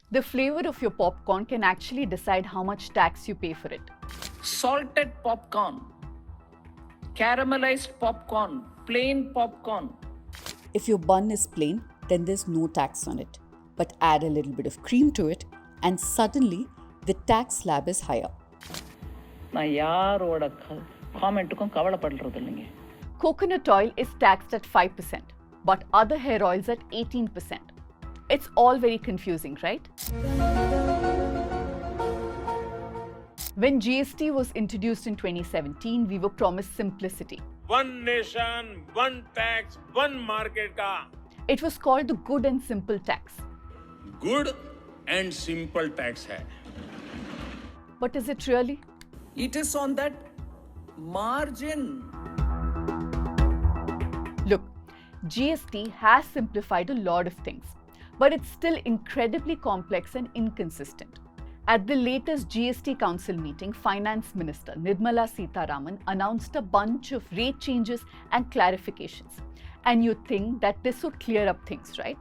The flavor of your popcorn can actually decide how much tax you pay for it. Salted popcorn, caramelized popcorn, plain popcorn. If your bun is plain, then there's no tax on it. But add a little bit of cream to it, and suddenly the tax slab is higher. நான் யாரோட காமெண்ட்டுக்கும் கவலைப்படுறது இல்லைங்க. Coconut oil is taxed at 5%, but other hair oils at 18%. It's all very confusing, right? When GST was introduced in 2017, we were promised simplicity. One nation, one tax, one market ka. It was called the good and simple tax. Good and simple tax hai. But is it really? It is on that margin. Look, GST has simplified a lot of things, but it's still incredibly complex and inconsistent. At the latest GST Council meeting, Finance Minister Nirmala Sitharaman announced a bunch of rate changes and clarifications. And you'd think that this would clear up things, right?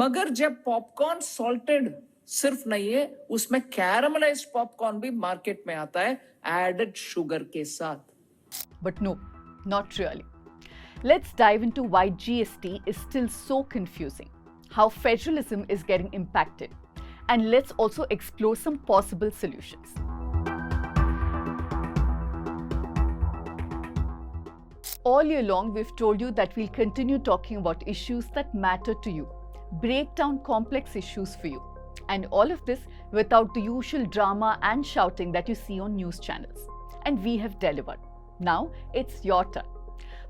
मगर जब popcorn salted सिर्फ नहीं है, उसमें कैरमलाइज्ड popcorn भी market में आता है एडेड शुगर के साथ. But no, not really. Let's dive into why GST is still so confusing, how federalism is getting impacted, and let's also explore some possible solutions. All year long, we've told you that we'll continue talking about issues that matter to you, break down complex issues for you, and all of this without the usual drama and shouting that you see on news channels. And we have delivered. Now it's your turn.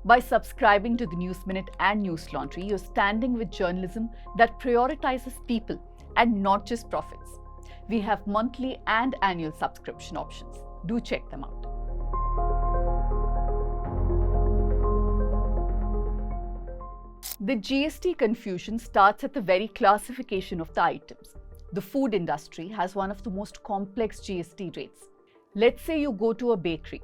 By subscribing to the News Minute and News Laundry, you're standing with journalism that prioritizes people and not just profits. We have monthly and annual subscription options. Do check them out. The GST confusion starts at the very classification of the items. The food industry has one of the most complex GST rates. Let's say you go to a bakery.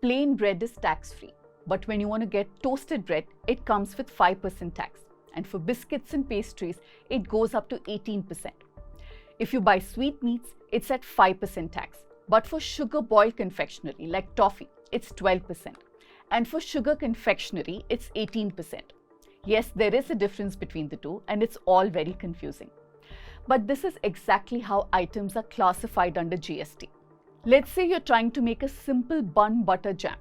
Plain bread is tax-free, but when you want to get toasted bread, it comes with 5% tax. And for biscuits and pastries, it goes up to 18%. If you buy sweetmeats, it's at 5% tax. But for sugar-boiled confectionery like toffee, it's 12%. And for sugar confectionery, it's 18%. Yes, there is a difference between the two, and it's all very confusing. But this is exactly how items are classified under GST. Let's say you're trying to make a simple bun butter jam.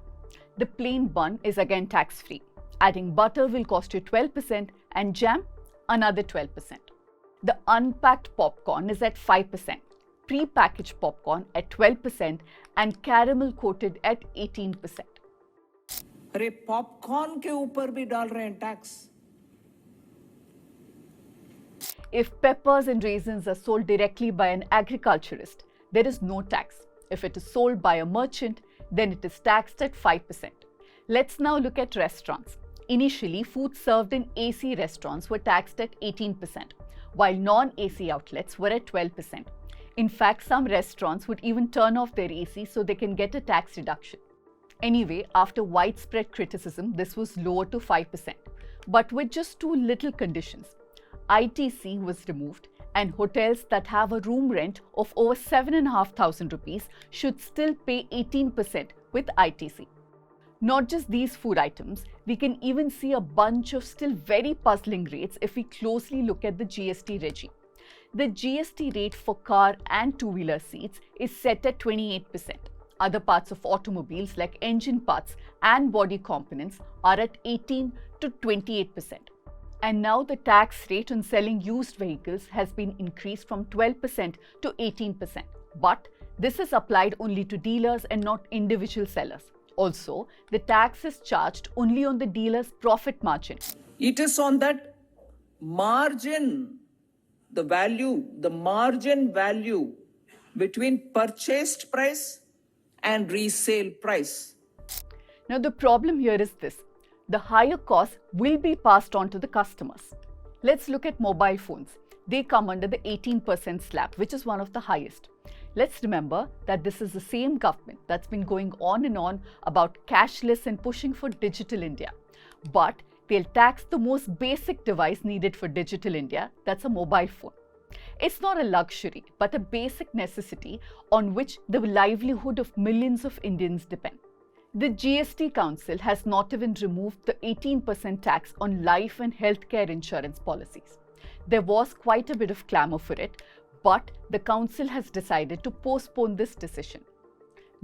The plain bun is again tax-free. Adding butter will cost you 12% and jam another 12%. The unpacked popcorn is at 5%, pre-packaged popcorn at 12% and caramel coated at 18%. अरे popcorn के ऊपर भी डाल रहे हैं tax. If peppers and raisins are sold directly by an agriculturist, there is no tax. If it is sold by a merchant, then it is taxed at 5%. Let's now look at restaurants. Initially, food served in AC restaurants were taxed at 18%, while non-AC outlets were at 12%. In fact, some restaurants would even turn off their AC so they can get a tax reduction. Anyway, after widespread criticism, this was lowered to 5%, but with just two little conditions. ITC was removed, and hotels that have a room rent of over 7,500 rupees should still pay 18% with ITC. Not just these food items, we can even see a bunch of still very puzzling rates if we closely look at the GST regime. The GST rate for car and two-wheeler seats is set at 28%. Other parts of automobiles like engine parts and body components are at 18 to 28%. And now the tax rate on selling used vehicles has been increased from 12% to 18%. But this is applied only to dealers and not individual sellers. Also, the tax is charged only on the dealer's profit margin. It is on that margin, the margin value between purchased price and resale price. Now the problem here is this. The higher cost will be passed on to the customers. Let's look at mobile phones. They come under the 18% slab, which is one of the highest. Let's remember that this is the same government that's been going on and on about cashless and pushing for digital India. But they'll tax the most basic device needed for digital India, that's a mobile phone. It's not a luxury, but a basic necessity on which the livelihood of millions of Indians depend. The GST Council has not even removed the 18% tax on life and healthcare insurance policies. There was quite a bit of clamour for it, but the Council has decided to postpone this decision.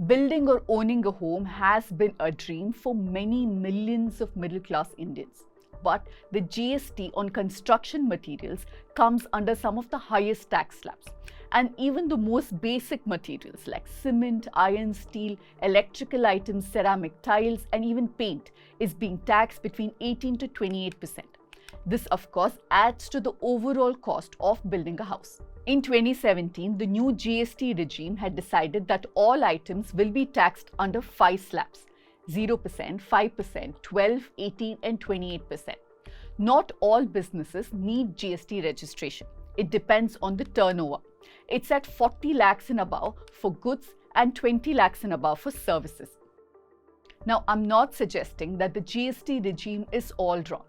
Building or owning a home has been a dream for many millions of middle-class Indians. But the GST on construction materials comes under some of the highest tax slabs. And even the most basic materials like cement, iron, steel, electrical items, ceramic tiles, and even paint is being taxed between 18 to 28%. This, of course, adds to the overall cost of building a house. In 2017, the new GST regime had decided that all items will be taxed under 5 slabs: 0%, 5%, 12%, 18%, and 28%. Not all businesses need GST registration. It depends on the turnover. It's at 40 lakhs and above for goods and 20 lakhs and above for services. Now, I'm not suggesting that the GST regime is all wrong.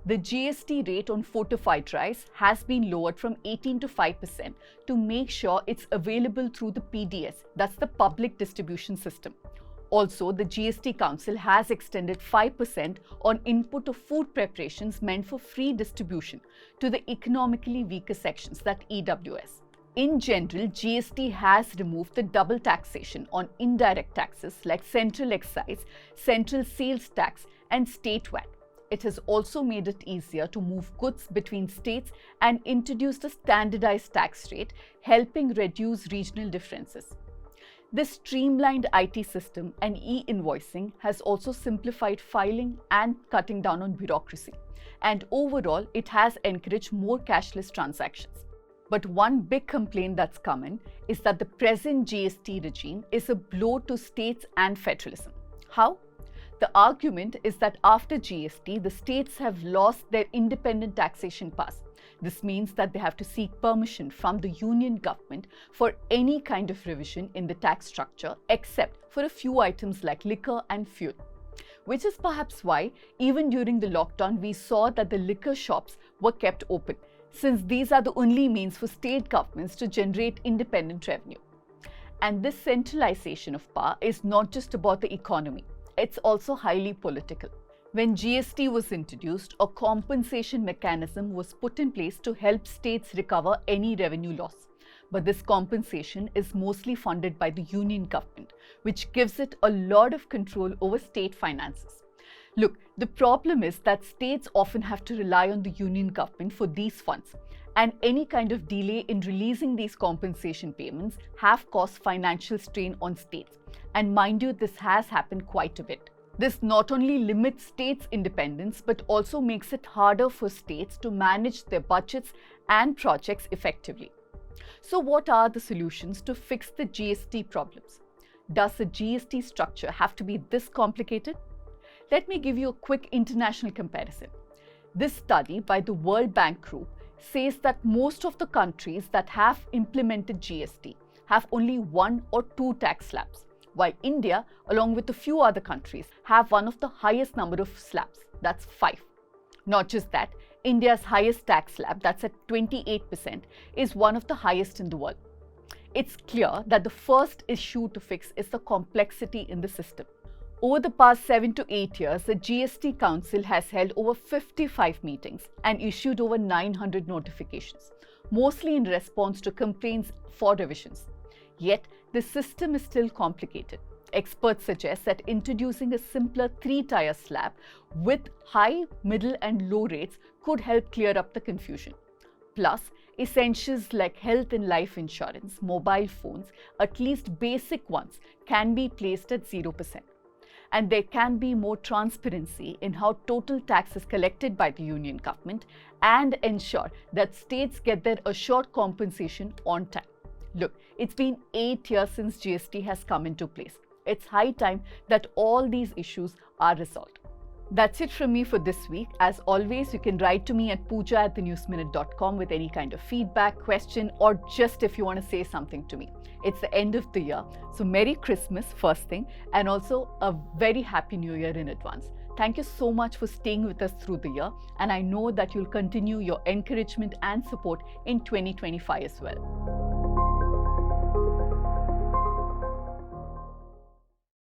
The GST rate on fortified rice has been lowered from 18 to 5% to make sure it's available through the PDS, that's the public distribution system. Also, the GST Council has extended 5% on input of food preparations meant for free distribution to the economically weaker sections, that EWS. In general, GST has removed the double taxation on indirect taxes like central excise, central sales tax, and state VAT. It has also made it easier to move goods between states and introduced a standardized tax rate, helping reduce regional differences. This streamlined IT system and e-invoicing has also simplified filing and cutting down on bureaucracy. And overall, it has encouraged more cashless transactions. But one big complaint that's come in is that the present GST regime is a blow to states and federalism. How? The argument is that after GST, the states have lost their independent taxation powers. This means that they have to seek permission from the union government for any kind of revision in the tax structure, except for a few items like liquor and fuel. Which is perhaps why, even during the lockdown, we saw that the liquor shops were kept open, since these are the only means for state governments to generate independent revenue. And this centralization of power is not just about the economy. It's also highly political. When GST was introduced, a compensation mechanism was put in place to help states recover any revenue loss. But this compensation is mostly funded by the union government, which gives it a lot of control over state finances. Look, the problem is that states often have to rely on the union government for these funds, and any kind of delay in releasing these compensation payments have caused financial strain on states. And mind you, this has happened quite a bit. This not only limits states' independence, but also makes it harder for states to manage their budgets and projects effectively. So what are the solutions to fix the GST problems? Does the GST structure have to be this complicated? Let me give you a quick international comparison. This study by the World Bank Group says that most of the countries that have implemented GST have only 1 or 2 tax slabs, while India, along with a few other countries, have one of the highest number of slabs, that's 5. Not just that, India's highest tax slab, that's at 28%, is one of the highest in the world. It's clear that the first issue to fix is the complexity in the system. Over the past 7 to 8 years, the GST Council has held over 55 meetings and issued over 900 notifications, mostly in response to complaints for revisions. Yet, the system is still complicated. Experts suggest that introducing a simpler 3-tier slab with high, middle, and low rates could help clear up the confusion. Plus, essentials like health and life insurance, mobile phones, at least basic ones, can be placed at 0%. And there can be more transparency in how total tax is collected by the union government and ensure that states get their assured compensation on time. Look, it's been 8 years since GST has come into place. It's high time that all these issues are resolved. That's it from me for this week. As always, you can write to me at pooja@thenewsminute.com with any kind of feedback, question, or just if you want to say something to me. It's the end of the year, so Merry Christmas first thing, and also a very Happy New Year in advance. Thank you so much for staying with us through the year, and I know that you'll continue your encouragement and support in 2025 as well.